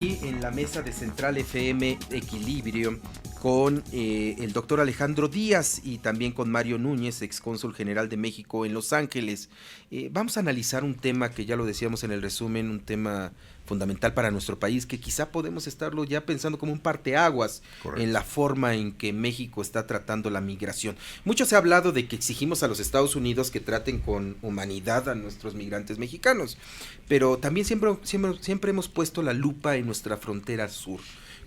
En la mesa de Central FM Equilibrio con el doctor Alejandro Díaz y también con Mario Núñez, excónsul general de México en Los Ángeles. Vamos a analizar un tema que ya lo decíamos en el resumen, un tema fundamental para nuestro país, que quizá podemos estarlo ya pensando como un parteaguas. Correcto. En la forma en que México está tratando la migración. Mucho se ha hablado de que exigimos a los Estados Unidos que traten con humanidad a nuestros migrantes mexicanos, pero también siempre hemos puesto la lupa en nuestra frontera sur.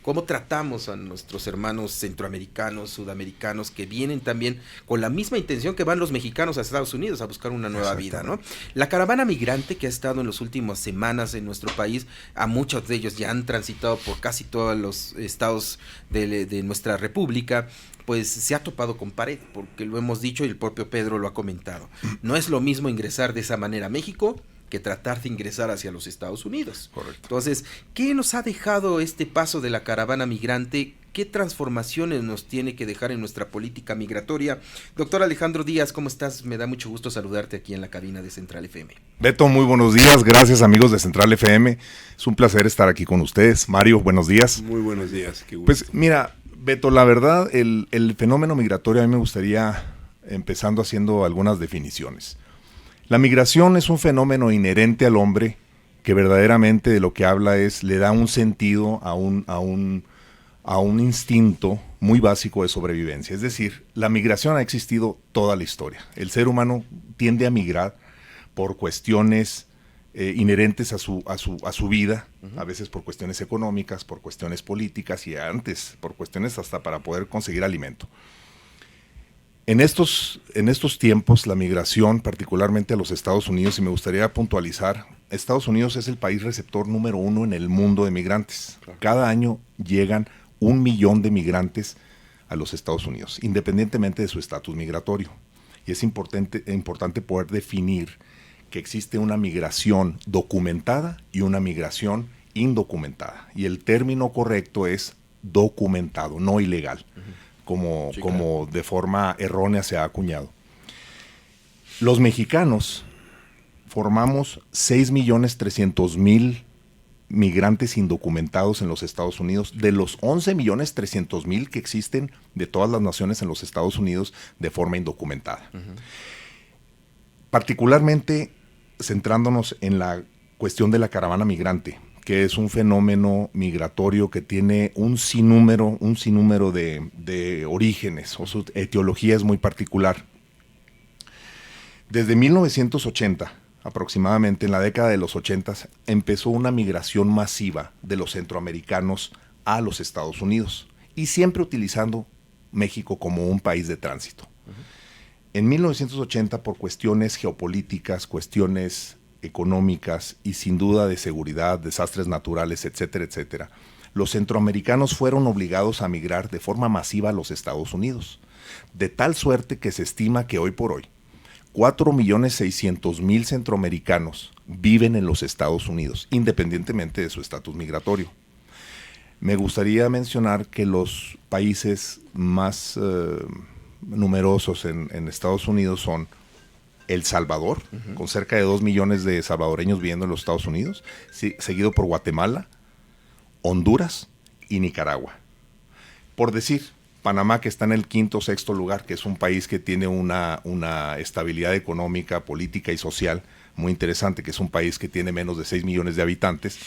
¿Cómo tratamos a nuestros hermanos centroamericanos, sudamericanos, que vienen también con la misma intención que van los mexicanos a Estados Unidos a buscar una nueva vida, ¿no? La caravana migrante que ha estado en las últimas semanas en nuestro país, a muchos de ellos ya han transitado por casi todos los estados de nuestra república, pues se ha topado con pared, porque lo hemos dicho y el propio Pedro lo ha comentado. No es lo mismo ingresar de esa manera a México que tratar de ingresar hacia los Estados Unidos. Correcto. Entonces, ¿qué nos ha dejado este paso de la caravana migrante? ¿Qué transformaciones nos tiene que dejar en nuestra política migratoria? Doctor Alejandro Díaz, ¿cómo estás? Me da mucho gusto saludarte aquí en la cabina de Central FM. Beto, muy buenos días. Gracias, amigos de Central FM. Es un placer estar aquí con ustedes. Mario, buenos días. Muy buenos días. Qué gusto. Pues mira, Beto, la verdad, el fenómeno migratorio a mí me gustaría, empezando haciendo algunas definiciones. La migración es un fenómeno inherente al hombre que verdaderamente de lo que habla es, le da un sentido a un instinto muy básico de sobrevivencia. Es decir, la migración ha existido toda la historia. El ser humano tiende a migrar por cuestiones inherentes a su vida, a veces por cuestiones económicas, por cuestiones políticas y antes por cuestiones hasta para poder conseguir alimento. En estos tiempos, la migración, particularmente a los Estados Unidos, y me gustaría puntualizar, Estados Unidos es el país receptor número 1 en el mundo de migrantes. Claro. Cada año llegan 1 millón de migrantes a los Estados Unidos, independientemente de su estatus migratorio. Y es importante poder definir que existe una migración documentada y una migración indocumentada. Y el término correcto es documentado, no ilegal. Como de forma errónea se ha acuñado. Los mexicanos formamos 6.300.000 migrantes indocumentados en los Estados Unidos, de los 11.300.000 que existen de todas las naciones en los Estados Unidos de forma indocumentada. Particularmente centrándonos en la cuestión de la caravana migrante, que es un fenómeno migratorio que tiene un sinnúmero de orígenes, o su etiología es muy particular. Desde 1980, aproximadamente en la década de los 80, empezó una migración masiva de los centroamericanos a los Estados Unidos, y siempre utilizando México como un país de tránsito. En 1980, por cuestiones geopolíticas, cuestiones económicas y sin duda de seguridad, desastres naturales, etcétera, etcétera, los centroamericanos fueron obligados a migrar de forma masiva a los Estados Unidos, de tal suerte que se estima que hoy por hoy 4.600.000 centroamericanos viven en los Estados Unidos, independientemente de su estatus migratorio. Me gustaría mencionar que los países más numerosos en Estados Unidos son El Salvador, con cerca de 2 millones de salvadoreños viviendo en los Estados Unidos, seguido por Guatemala, Honduras y Nicaragua. Por decir, Panamá, que está en el 5º o 6º lugar, que es un país que tiene una estabilidad económica, política y social muy interesante, que es un país que tiene menos de 6 millones de habitantes.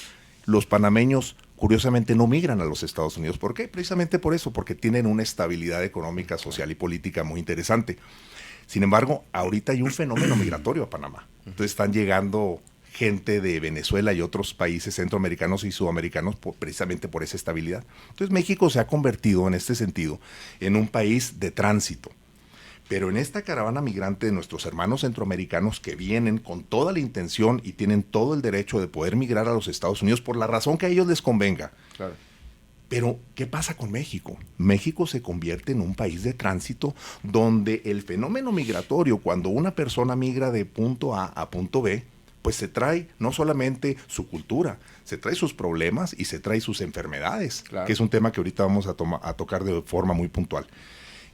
Los panameños, curiosamente, no migran a los Estados Unidos. ¿Por qué? Precisamente por eso, porque tienen una estabilidad económica, social y política muy interesante. Sin embargo, ahorita hay un fenómeno migratorio a Panamá. Entonces están llegando gente de Venezuela y otros países centroamericanos y sudamericanos precisamente por esa estabilidad. Entonces México se ha convertido en este sentido en un país de tránsito. Pero en esta caravana migrante de nuestros hermanos centroamericanos que vienen con toda la intención y tienen todo el derecho de poder migrar a los Estados Unidos por la razón que a ellos les convenga. Claro. Pero, ¿qué pasa con México? México se convierte en un país de tránsito donde el fenómeno migratorio, cuando una persona migra de punto A a punto B, pues se trae no solamente su cultura, se trae sus problemas y se trae sus enfermedades, claro, que es un tema que ahorita vamos a tocar de forma muy puntual.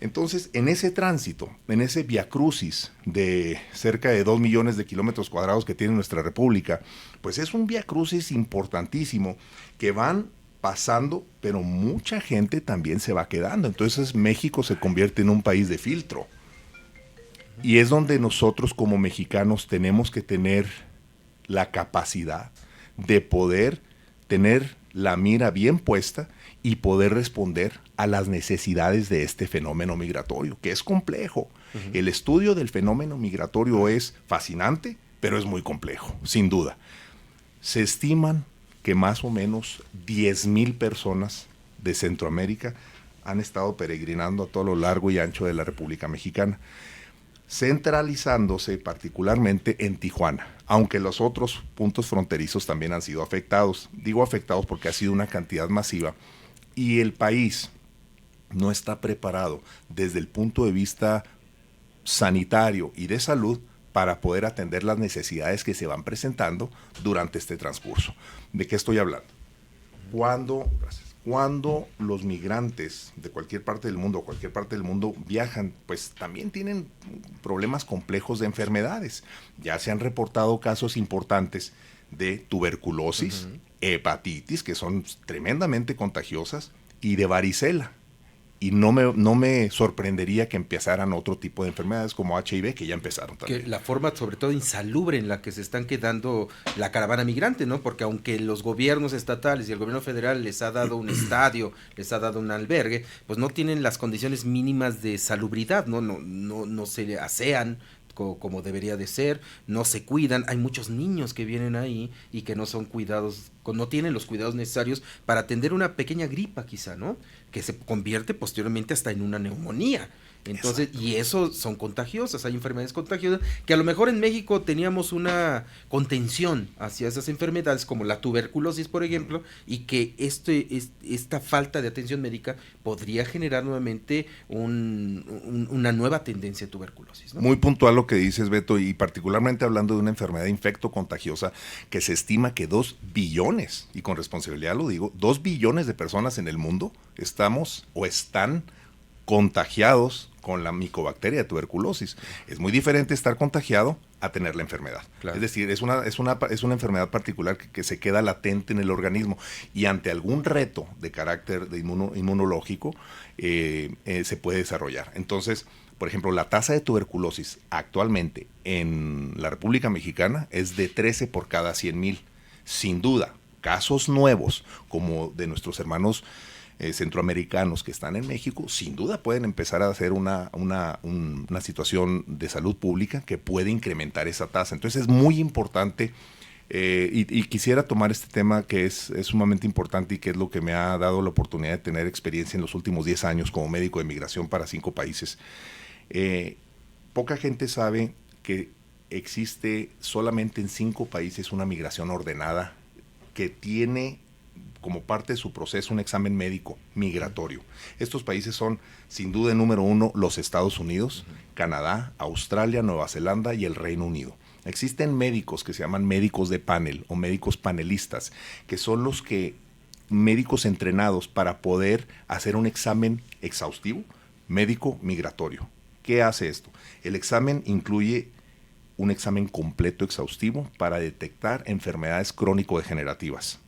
Entonces, en ese tránsito, en ese viacrucis de cerca de 2 millones de kilómetros cuadrados que tiene nuestra república, pues es un viacrucis importantísimo que van pasando, pero mucha gente también se va quedando. Entonces México se convierte en un país de filtro. Y es donde nosotros como mexicanos tenemos que tener la capacidad de poder tener la mira bien puesta y poder responder a las necesidades de este fenómeno migratorio, que es complejo. El estudio del fenómeno migratorio es fascinante, pero es muy complejo, sin duda. Se estiman que más o menos 10,000 personas de Centroamérica han estado peregrinando a todo lo largo y ancho de la República Mexicana, centralizándose particularmente en Tijuana, aunque los otros puntos fronterizos también han sido afectados. Digo afectados porque ha sido una cantidad masiva y el país no está preparado desde el punto de vista sanitario y de salud para poder atender las necesidades que se van presentando durante este transcurso. ¿De qué estoy hablando? Cuando los migrantes de cualquier parte del mundo viajan, pues también tienen problemas complejos de enfermedades. Ya se han reportado casos importantes de tuberculosis, hepatitis, que son tremendamente contagiosas, y de varicela. Y no me sorprendería que empezaran otro tipo de enfermedades como HIV, que ya empezaron también. Que la forma, sobre todo, insalubre en la que se están quedando la caravana migrante, ¿no? Porque aunque los gobiernos estatales y el gobierno federal les ha dado un estadio, les ha dado un albergue, pues no tienen las condiciones mínimas de salubridad, no se asean como debería de ser, no se cuidan. Hay muchos niños que vienen ahí y que no son cuidados, no tienen los cuidados necesarios para atender una pequeña gripa quizá, ¿no? Que se convierte posteriormente hasta en una neumonía. Entonces, exacto. Y eso son contagiosas, hay enfermedades contagiosas, que a lo mejor en México teníamos una contención hacia esas enfermedades, como la tuberculosis, por ejemplo, y que esta falta de atención médica podría generar nuevamente una nueva tendencia de tuberculosis, ¿no? Muy puntual lo que dices, Beto, y particularmente hablando de una enfermedad infecto-contagiosa que se estima que 2 billones, y con responsabilidad lo digo, 2 billones de personas en el mundo están contagiados con la micobacteria de tuberculosis. Es muy diferente estar contagiado a tener la enfermedad. Claro. Es decir, es una enfermedad particular que se queda latente en el organismo y ante algún reto de carácter de inmunológico se puede desarrollar. Entonces, por ejemplo, la tasa de tuberculosis actualmente en la República Mexicana es de 13 por cada 100,000. Sin duda, casos nuevos como de nuestros hermanos centroamericanos que están en México, sin duda pueden empezar a hacer una situación de salud pública que puede incrementar esa tasa. Entonces es muy importante y quisiera tomar este tema que es sumamente importante y que es lo que me ha dado la oportunidad de tener experiencia en los últimos 10 años como médico de migración para 5 países. Poca gente sabe que existe solamente en 5 países una migración ordenada que tiene como parte de su proceso un examen médico migratorio. Estos países son, sin duda, número 1, los Estados Unidos, Canadá, Australia, Nueva Zelanda y el Reino Unido. Existen médicos que se llaman médicos de panel o médicos panelistas, que son médicos entrenados para poder hacer un examen exhaustivo médico migratorio. ¿Qué hace esto? El examen incluye un examen completo exhaustivo para detectar enfermedades crónico-degenerativas,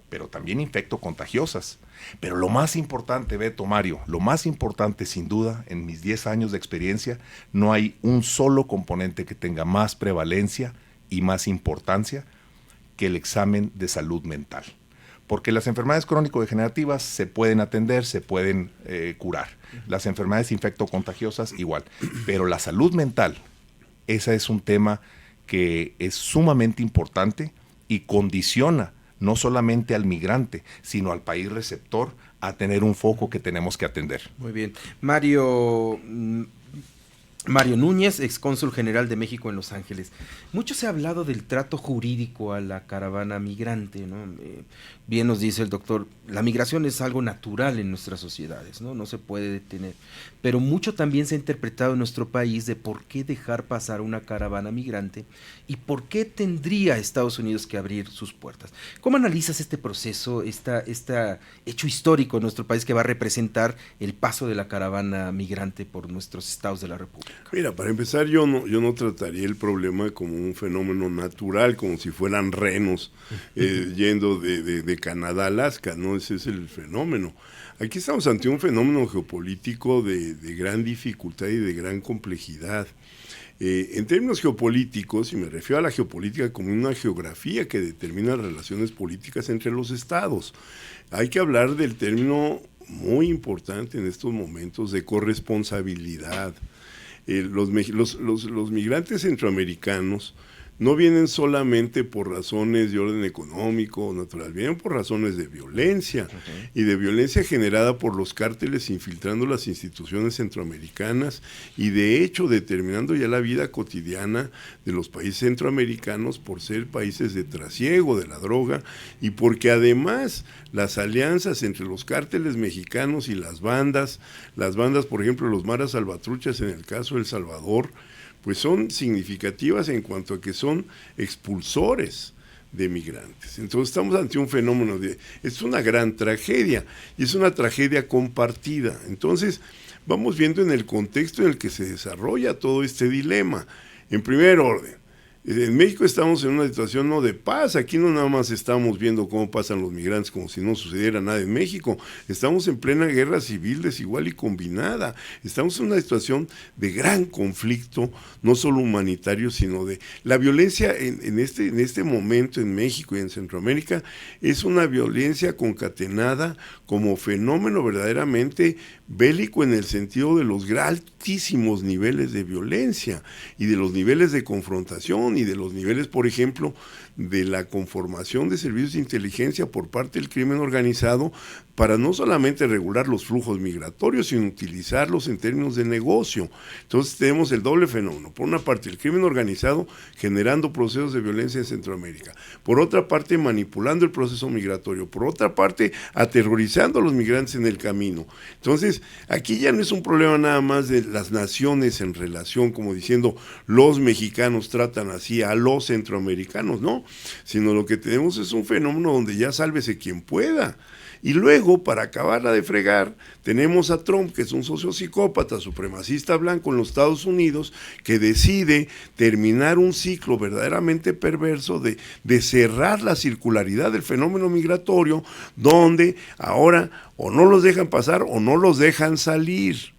pero también infecto-contagiosas. Pero lo más importante, Beto, Mario, lo más importante sin duda, en mis 10 años de experiencia, no hay un solo componente que tenga más prevalencia y más importancia que el examen de salud mental. Porque las enfermedades crónico-degenerativas se pueden atender, se pueden curar. Las enfermedades infecto-contagiosas igual. Pero la salud mental, ese es un tema que es sumamente importante y condiciona no solamente al migrante, sino al país receptor a tener un foco que tenemos que atender. Muy bien. Mario, Mario Núñez, excónsul general de México en Los Ángeles. Mucho se ha hablado del trato jurídico a la caravana migrante, ¿no? Bien nos dice el doctor, la migración es algo natural en nuestras sociedades, ¿no? No se puede detener. Pero mucho también se ha interpretado en nuestro país de por qué dejar pasar una caravana migrante y por qué tendría Estados Unidos que abrir sus puertas. ¿Cómo analizas este proceso, este hecho histórico en nuestro país que va a representar el paso de la caravana migrante por nuestros estados de la República? Mira, para empezar, yo no trataría el problema como un fenómeno natural, como si fueran renos yendo de Canadá a Alaska, ¿no? Ese es el fenómeno. Aquí estamos ante un fenómeno geopolítico de gran dificultad y de gran complejidad. En términos geopolíticos, y me refiero a la geopolítica como una geografía que determina las relaciones políticas entre los estados, hay que hablar del término muy importante en estos momentos de corresponsabilidad. Los migrantes centroamericanos no vienen solamente por razones de orden económico o natural, vienen por razones de violencia, y de violencia generada por los cárteles infiltrando las instituciones centroamericanas y de hecho determinando ya la vida cotidiana de los países centroamericanos por ser países de trasiego de la droga, y porque además las alianzas entre los cárteles mexicanos y las bandas, por ejemplo los maras salvatruchas en el caso de El Salvador, pues son significativas en cuanto a que son expulsores de migrantes. Entonces estamos ante un fenómeno es una gran tragedia, y es una tragedia compartida. Entonces vamos viendo en el contexto en el que se desarrolla todo este dilema. En primer orden, en México estamos en una situación no de paz, aquí no nada más estamos viendo cómo pasan los migrantes como si no sucediera nada en México, estamos en plena guerra civil desigual y combinada, estamos en una situación de gran conflicto, no solo humanitario, sino de la violencia en este momento en México y en Centroamérica es una violencia concatenada como fenómeno verdaderamente bélico en el sentido de los altísimos niveles de violencia y de los niveles de confrontación y de los niveles, por ejemplo, de la conformación de servicios de inteligencia por parte del crimen organizado para no solamente regular los flujos migratorios, sino utilizarlos en términos de negocio. Entonces tenemos el doble fenómeno. Por una parte, el crimen organizado generando procesos de violencia en Centroamérica. Por otra parte, manipulando el proceso migratorio. Por otra parte, aterrorizando a los migrantes en el camino. Entonces, aquí ya no es un problema nada más de las naciones en relación, como diciendo, los mexicanos tratan así a los centroamericanos, no, sino lo que tenemos es un fenómeno donde ya sálvese quien pueda. Y luego, para acabarla de fregar, tenemos a Trump, que es un sociopsicópata, supremacista blanco en los Estados Unidos, que decide terminar un ciclo verdaderamente perverso de cerrar la circularidad del fenómeno migratorio, donde ahora o no los dejan pasar o no los dejan salir.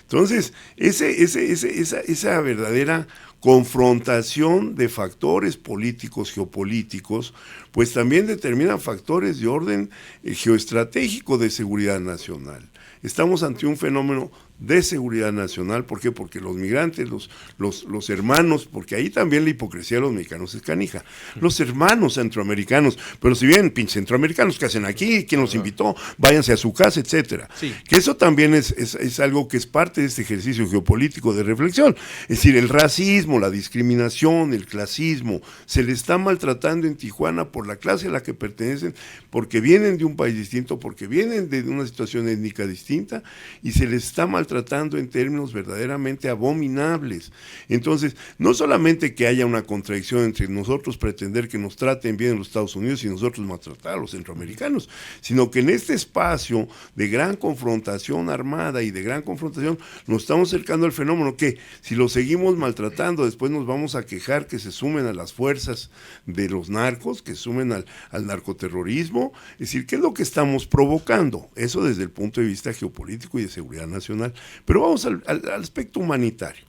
Entonces, esa verdadera confrontación de factores políticos, geopolíticos, pues también determinan factores de orden geoestratégico de seguridad nacional. Estamos ante un fenómeno de seguridad nacional. ¿Por qué? Porque los migrantes, los hermanos, porque ahí también la hipocresía de los mexicanos es canija, los hermanos centroamericanos, pero si bien pinches centroamericanos que hacen aquí, quien los invitó, váyanse a su casa, etcétera. Sí. Que eso también es algo que es parte de este ejercicio geopolítico de reflexión. Es decir, el racismo, la discriminación, el clasismo, se le está maltratando en Tijuana por la clase a la que pertenecen, porque vienen de un país distinto, porque vienen de una situación étnica distinta, y se les está maltratando en términos verdaderamente abominables. Entonces, no solamente que haya una contradicción entre nosotros pretender que nos traten bien en los Estados Unidos y nosotros maltratar a los centroamericanos, sino que en este espacio de gran confrontación armada y de gran confrontación nos estamos acercando al fenómeno que si lo seguimos maltratando, después nos vamos a quejar que se sumen a las fuerzas de los narcos, que sumen al narcoterrorismo. Es decir, ¿qué es lo que estamos provocando? Eso desde el punto de vista geopolítico y de seguridad nacional. Pero vamos al aspecto humanitario.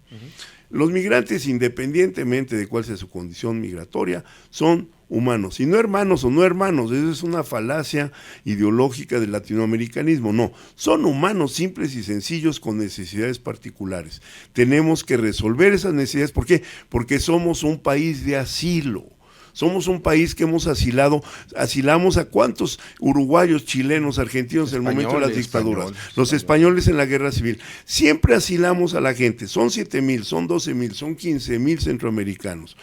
Los migrantes, independientemente de cuál sea su condición migratoria, son humanos, y no hermanos o no hermanos, eso es una falacia ideológica del latinoamericanismo, no, son humanos simples y sencillos con necesidades particulares. Tenemos que resolver esas necesidades. ¿Por qué? Porque somos un país de asilo. Somos un país que hemos asilamos a cuántos uruguayos, chilenos, argentinos en el momento de las dictaduras, los españoles en la guerra civil. Siempre asilamos a la gente, son 7,000, son 12,000, son 15,000 centroamericanos.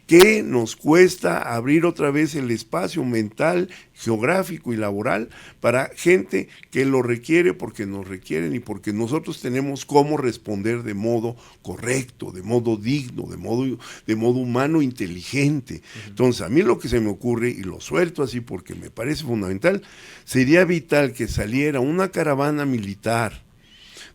¿Qué nos cuesta abrir otra vez el espacio mental, geográfico y laboral para gente que lo requiere porque nos requieren y porque nosotros tenemos cómo responder de modo correcto, de modo digno, de modo humano, inteligente? Entonces, a mí lo que se me ocurre, y lo suelto así porque me parece fundamental, sería vital que saliera una caravana militar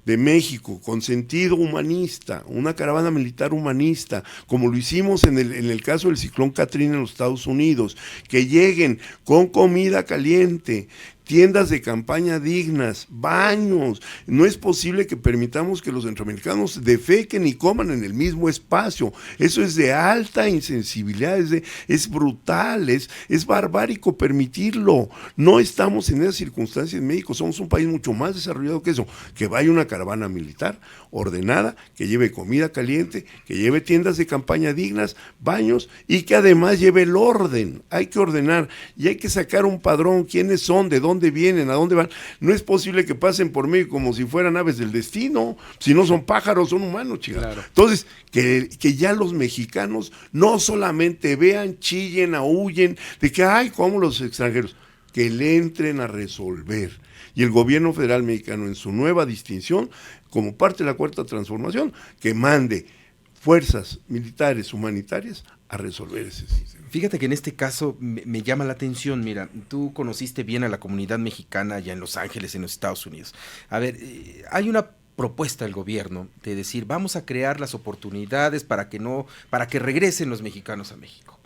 de México, con sentido humanista, una caravana militar humanista, como lo hicimos en el caso del ciclón Katrina en los Estados Unidos, que lleguen con comida caliente, tiendas de campaña dignas, baños. No es posible que permitamos que los centroamericanos defequen y coman en el mismo espacio. Eso es de alta insensibilidad, es brutal, es barbárico permitirlo. No estamos en esas circunstancias en México, somos un país mucho más desarrollado que eso. Que vaya una caravana militar ordenada, que lleve comida caliente, que lleve tiendas de campaña dignas, baños, y que además lleve el orden. Hay que ordenar y hay que sacar un padrón, quiénes son, de dónde vienen, a dónde van. No es posible que pasen por México como si fueran aves del destino, si no son pájaros, son humanos, chicos. Claro. Entonces, que ya los mexicanos no solamente vean, chillen, aúllen, de que, ay, como los extranjeros, que le entren a resolver. Y el gobierno federal mexicano, en su nueva distinción, como parte de la Cuarta Transformación, que mande fuerzas militares humanitarias a resolver ese sistema. Fíjate que en este caso me llama la atención. Mira, tú conociste bien a la comunidad mexicana allá en Los Ángeles, en los Estados Unidos. A ver, hay una propuesta del gobierno de decir, vamos a crear las oportunidades para que regresen los mexicanos a México.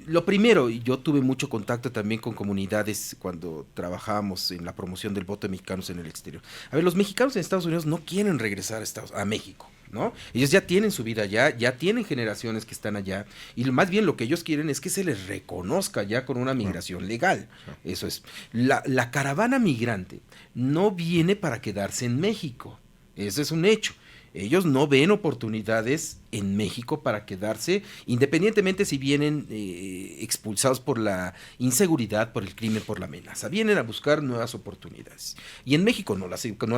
Lo primero, y yo tuve mucho contacto también con comunidades cuando trabajábamos en la promoción del voto de mexicanos en el exterior. A ver, los mexicanos en Estados Unidos no quieren regresar a México, ¿no? Ellos ya tienen su vida allá, ya tienen generaciones que están allá, y más bien lo que ellos quieren es que se les reconozca ya con una migración legal. Eso es. La caravana migrante no viene para quedarse en México, ese es un hecho. Ellos no ven oportunidades en México para quedarse, independientemente si vienen expulsados por la inseguridad, por el crimen, por la amenaza. Vienen a buscar nuevas oportunidades. Y en México no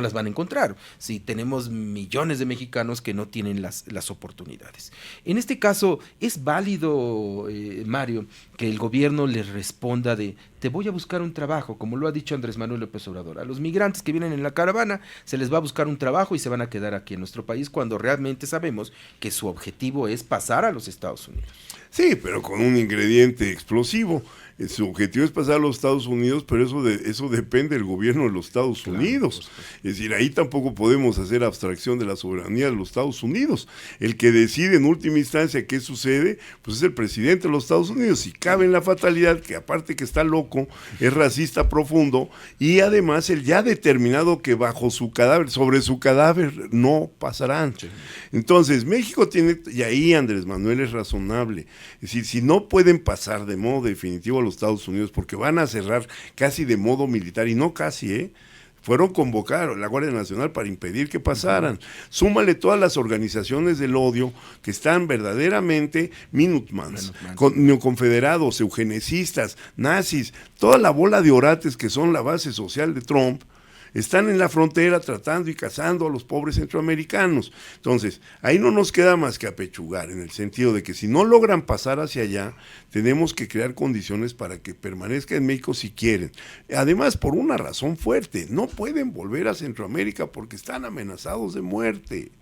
las van a encontrar. Sí, tenemos millones de mexicanos que no tienen las oportunidades. En este caso, es válido, Mario, que el gobierno les responda te voy a buscar un trabajo, como lo ha dicho Andrés Manuel López Obrador. A los migrantes que vienen en la caravana se les va a buscar un trabajo y se van a quedar aquí en nuestro país, cuando realmente sabemos que su objetivo es pasar a los Estados Unidos. Sí, pero con un ingrediente explosivo. Su objetivo es pasar a los Estados Unidos, pero eso depende del gobierno de los Estados Unidos. Es decir, ahí tampoco podemos hacer abstracción de la soberanía de los Estados Unidos. El que decide en última instancia qué sucede, pues es el presidente de los Estados Unidos. Y cabe en la fatalidad que, aparte que está loco, es racista profundo, y además él ya ha determinado que sobre su cadáver no pasarán. Sí. Entonces, México tiene, y ahí Andrés Manuel es razonable, es decir, si no pueden pasar de modo definitivo a los Estados Unidos, porque van a cerrar casi de modo militar, y no casi, fueron convocados la Guardia Nacional para impedir que pasaran. Súmale todas las organizaciones del odio que están verdaderamente Minutemans, neoconfederados, eugenecistas, nazis, toda la bola de orates que son la base social de Trump, están en la frontera tratando y cazando a los pobres centroamericanos. Entonces, ahí no nos queda más que apechugar, en el sentido de que si no logran pasar hacia allá, tenemos que crear condiciones para que permanezcan en México si quieren. Además, por una razón fuerte, no pueden volver a Centroamérica porque están amenazados de muerte.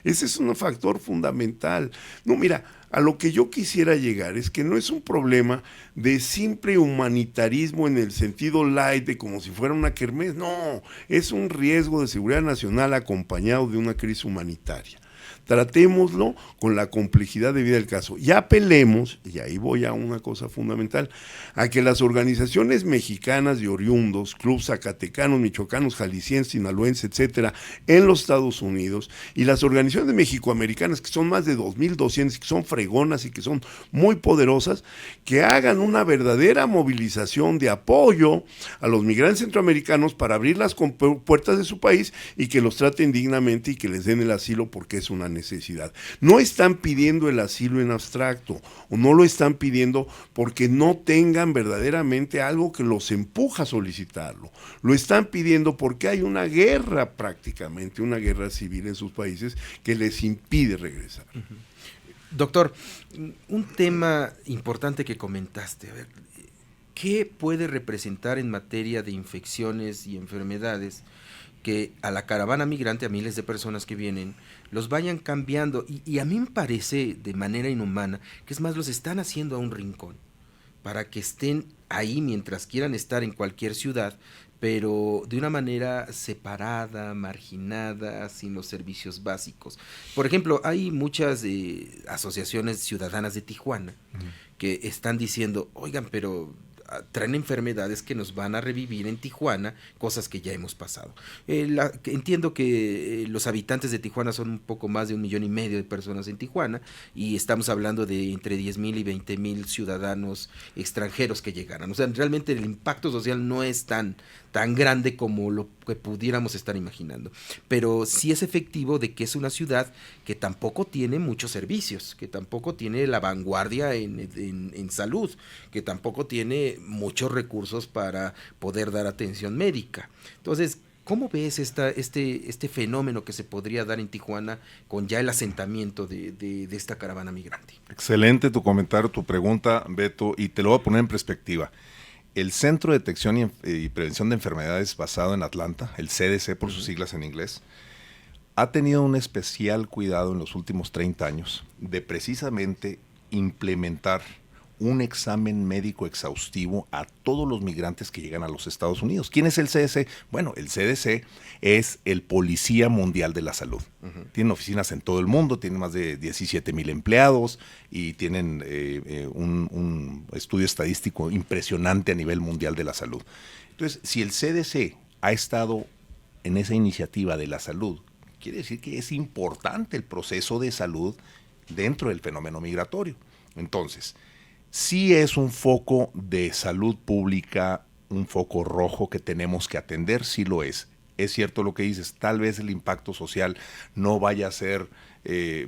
Ese es un factor fundamental. No, mira, a lo que yo quisiera llegar es que no es un problema de simple humanitarismo en el sentido light, de como si fuera una kermés. No, es un riesgo de seguridad nacional acompañado de una crisis humanitaria. Tratémoslo con la complejidad de vida del caso. Ya apelemos, y ahí voy a una cosa fundamental, a que las organizaciones mexicanas de oriundos, clubes zacatecanos, michoacanos, jaliscienses, sinaloenses, etcétera, en los Estados Unidos, y las organizaciones mexicoamericanas, que son más de 2,200, que son fregonas y que son muy poderosas, que hagan una verdadera movilización de apoyo a los migrantes centroamericanos para abrir las puertas de su país y que los traten dignamente y que les den el asilo, porque es una necesidad. No están pidiendo el asilo en abstracto, o no lo están pidiendo porque no tengan verdaderamente algo que los empuja a solicitarlo. Lo están pidiendo porque hay una guerra prácticamente, una guerra civil en sus países que les impide regresar. Doctor, un tema importante que comentaste, a ver, ¿qué puede representar en materia de infecciones y enfermedades que a la caravana migrante, a miles de personas que vienen, los vayan cambiando? Y a mí me parece de manera inhumana que es más, los están haciendo a un rincón para que estén ahí mientras quieran estar en cualquier ciudad, pero de una manera separada, marginada, sin los servicios básicos. Por ejemplo, hay muchas asociaciones ciudadanas de Tijuana que están diciendo, oigan, pero traen enfermedades que nos van a revivir en Tijuana, cosas que ya hemos pasado. Entiendo que los habitantes de Tijuana son un poco más de 1,5 millones de personas en Tijuana, y estamos hablando de entre 10,000 y 20,000 ciudadanos extranjeros que llegaran. O sea, realmente el impacto social no es tan grande como lo que pudiéramos estar imaginando. Pero sí es efectivo de que es una ciudad que tampoco tiene muchos servicios, que tampoco tiene la vanguardia en salud, que tampoco tiene muchos recursos para poder dar atención médica. Entonces, ¿cómo ves este fenómeno que se podría dar en Tijuana con ya el asentamiento de esta caravana migrante? Excelente tu comentario, tu pregunta, Beto, y te lo voy a poner en perspectiva. El Centro de Detección y Prevención de Enfermedades, basado en Atlanta, el CDC por sus siglas en inglés, ha tenido un especial cuidado en los últimos 30 años de precisamente implementar un examen médico exhaustivo a todos los migrantes que llegan a los Estados Unidos. ¿Quién es el CDC? Bueno, el CDC es el Policía Mundial de la Salud. Tienen oficinas en todo el mundo, tienen más de 17,000 empleados y tienen un estudio estadístico impresionante a nivel mundial de la salud. Entonces, si el CDC ha estado en esa iniciativa de la salud, quiere decir que es importante el proceso de salud dentro del fenómeno migratorio. Entonces, sí es un foco de salud pública, un foco rojo que tenemos que atender, sí lo es. Es cierto lo que dices, tal vez el impacto social no vaya a ser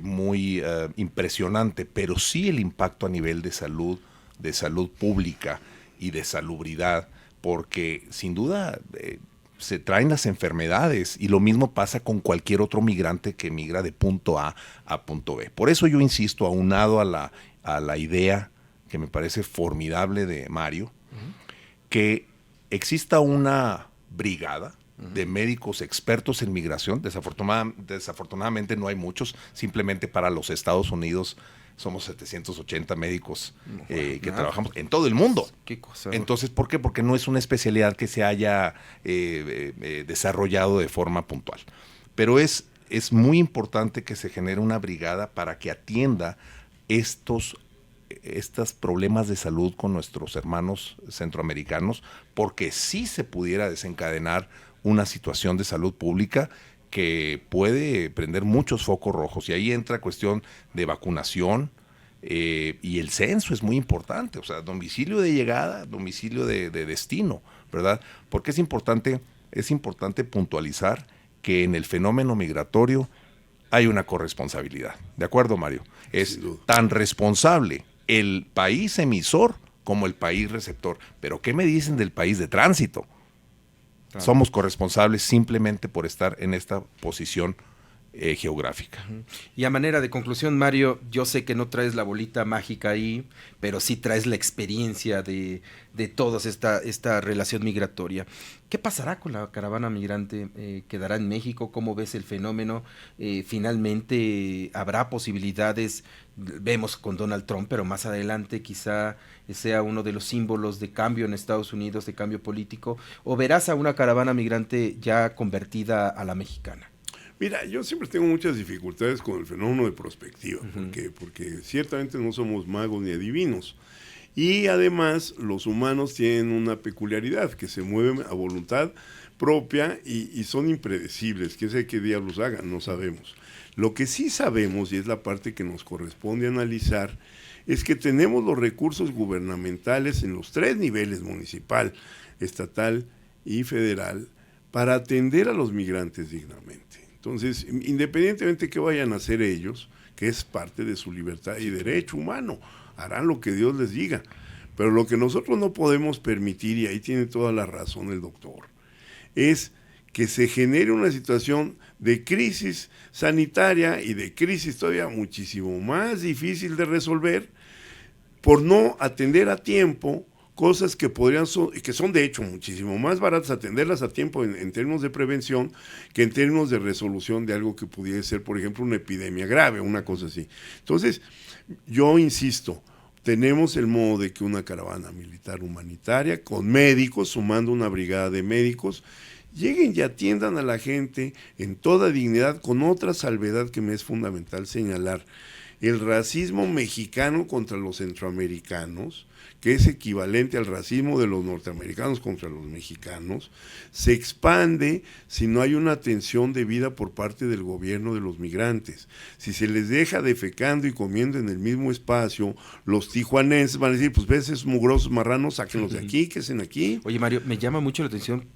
muy impresionante, pero sí el impacto a nivel de salud pública y de salubridad, porque sin duda se traen las enfermedades, y lo mismo pasa con cualquier otro migrante que migra de punto A a punto B. Por eso yo insisto, aunado a la idea que me parece formidable de Mario, que exista una brigada de médicos expertos en migración. Desafortunadamente no hay muchos, simplemente para los Estados Unidos somos 780 médicos que trabajamos en todo el mundo. ¿Qué cosa? Entonces, ¿por qué? Porque no es una especialidad que se haya desarrollado de forma puntual. Pero es muy importante que se genere una brigada para que atienda estos problemas de salud con nuestros hermanos centroamericanos, porque sí se pudiera desencadenar una situación de salud pública que puede prender muchos focos rojos, y ahí entra cuestión de vacunación, y el censo es muy importante, o sea, domicilio de llegada, domicilio de destino, ¿verdad? Porque es importante puntualizar que en el fenómeno migratorio hay una corresponsabilidad. ¿De acuerdo, Mario? Es tan responsable el país emisor como el país receptor. Pero ¿qué me dicen del país de tránsito? Claro. Somos corresponsables simplemente por estar en esta posición geográfica. Y a manera de conclusión, Mario, yo sé que no traes la bolita mágica ahí, pero sí traes la experiencia de toda esta relación migratoria. ¿Qué pasará con la caravana migrante? ¿Quedará en México? ¿Cómo ves el fenómeno? ¿Finalmente habrá posibilidades? Vemos con Donald Trump, pero más adelante quizá sea uno de los símbolos de cambio en Estados Unidos, de cambio político. ¿O verás a una caravana migrante ya convertida a la mexicana? Mira, yo siempre tengo muchas dificultades con el fenómeno de prospectiva, porque ciertamente no somos magos ni adivinos. Y además los humanos tienen una peculiaridad, que se mueven a voluntad propia y son impredecibles, que sé qué diablos hagan, no sabemos. Lo que sí sabemos, y es la parte que nos corresponde analizar, es que tenemos los recursos gubernamentales en los 3 niveles, municipal, estatal y federal, para atender a los migrantes dignamente. Entonces, independientemente que vayan a hacer ellos, que es parte de su libertad y derecho humano, harán lo que Dios les diga. Pero lo que nosotros no podemos permitir, y ahí tiene toda la razón el doctor, es que se genere una situación de crisis sanitaria y de crisis todavía muchísimo más difícil de resolver por no atender a tiempo cosas que que son de hecho muchísimo más baratas atenderlas a tiempo en términos de prevención que en términos de resolución de algo que pudiera ser, por ejemplo, una epidemia grave, una cosa así. Entonces, yo insisto, tenemos el modo de que una caravana militar humanitaria con médicos, sumando una brigada de médicos, lleguen y atiendan a la gente en toda dignidad, con otra salvedad que me es fundamental señalar. El racismo mexicano contra los centroamericanos, que es equivalente al racismo de los norteamericanos contra los mexicanos, se expande si no hay una atención debida por parte del gobierno de los migrantes. Si se les deja defecando y comiendo en el mismo espacio, los tijuanenses van a decir, pues ves esos mugrosos marranos, sáquenlos de aquí, que estén aquí. Oye, Mario, me llama mucho la atención,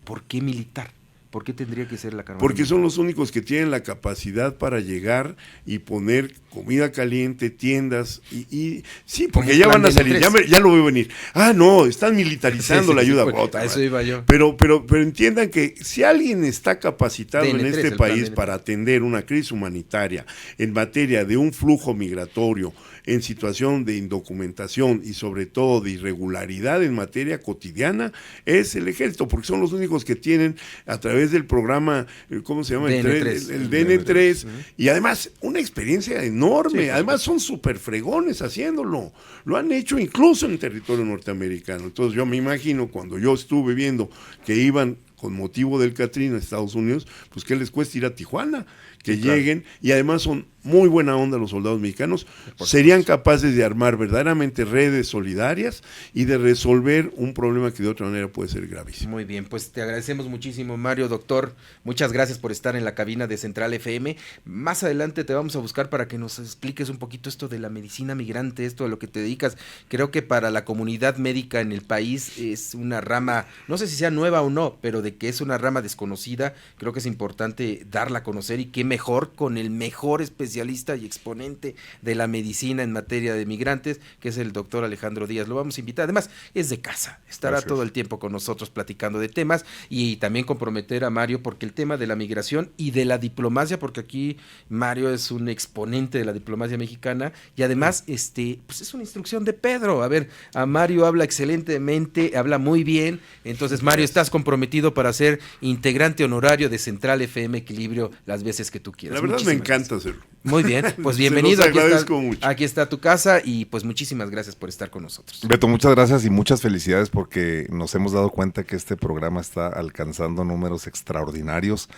¿por qué militar? ¿Por qué tendría que ser la caravana? Porque son los únicos que tienen la capacidad para llegar y poner comida caliente, tiendas, y sí, porque ya van a salir, ya lo veo venir. Ah, no, están militarizando la ayuda. A eso iba yo. Pero entiendan que si alguien está capacitado en este país para atender una crisis humanitaria en materia de un flujo migratorio, en situación de indocumentación y sobre todo de irregularidad en materia cotidiana, es el ejército, porque son los únicos que tienen a través del programa, ¿cómo se llama? DN3. El DN3, y además una experiencia enorme, además son súper fregones haciéndolo, lo han hecho incluso en territorio norteamericano. Entonces yo me imagino cuando yo estuve viendo que iban con motivo del Katrina a Estados Unidos, pues ¿qué les cuesta ir a Tijuana? Que lleguen, y además son muy buena onda los soldados mexicanos, serían capaces de armar verdaderamente redes solidarias y de resolver un problema que de otra manera puede ser gravísimo. Muy bien, pues te agradecemos muchísimo, Mario, doctor, muchas gracias por estar en la cabina de Central FM. Más adelante te vamos a buscar para que nos expliques un poquito esto de la medicina migrante, esto a lo que te dedicas. Creo que para la comunidad médica en el país es una rama, no sé si sea nueva o no, pero de que es una rama desconocida, creo que es importante darla a conocer, y qué mejor con el mejor especialista y exponente de la medicina en materia de migrantes, que es el doctor Alejandro Díaz. Lo vamos a invitar, además es de casa, estará todo el tiempo con nosotros platicando de temas, y también comprometer a Mario porque el tema de la migración y de la diplomacia, porque aquí Mario es un exponente de la diplomacia mexicana, y además pues es una instrucción de Pedro. A ver, a Mario habla excelentemente, habla muy bien, entonces Mario, estás comprometido para ser integrante honorario de Central FM Equilibrio las veces que tú quieras. La verdad me encanta hacerlo. Muy bien, pues bienvenido. Se los agradezco mucho. Aquí está tu casa, y pues muchísimas gracias por estar con nosotros. Beto, muchas gracias y muchas felicidades, porque nos hemos dado cuenta que este programa está alcanzando números extraordinarios,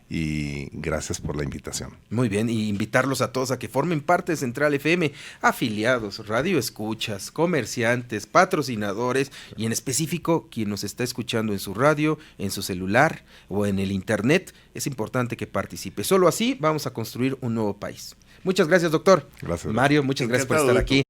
y gracias por la invitación. Muy bien, y invitarlos a todos a que formen parte de Central FM, afiliados, radioescuchas, comerciantes, patrocinadores, y en específico quien nos está escuchando en su radio, en su celular o en el internet. Es importante que participe. Solo así vamos a construir un nuevo país. Muchas gracias, doctor. Gracias. Mario, muchas gracias por estar aquí.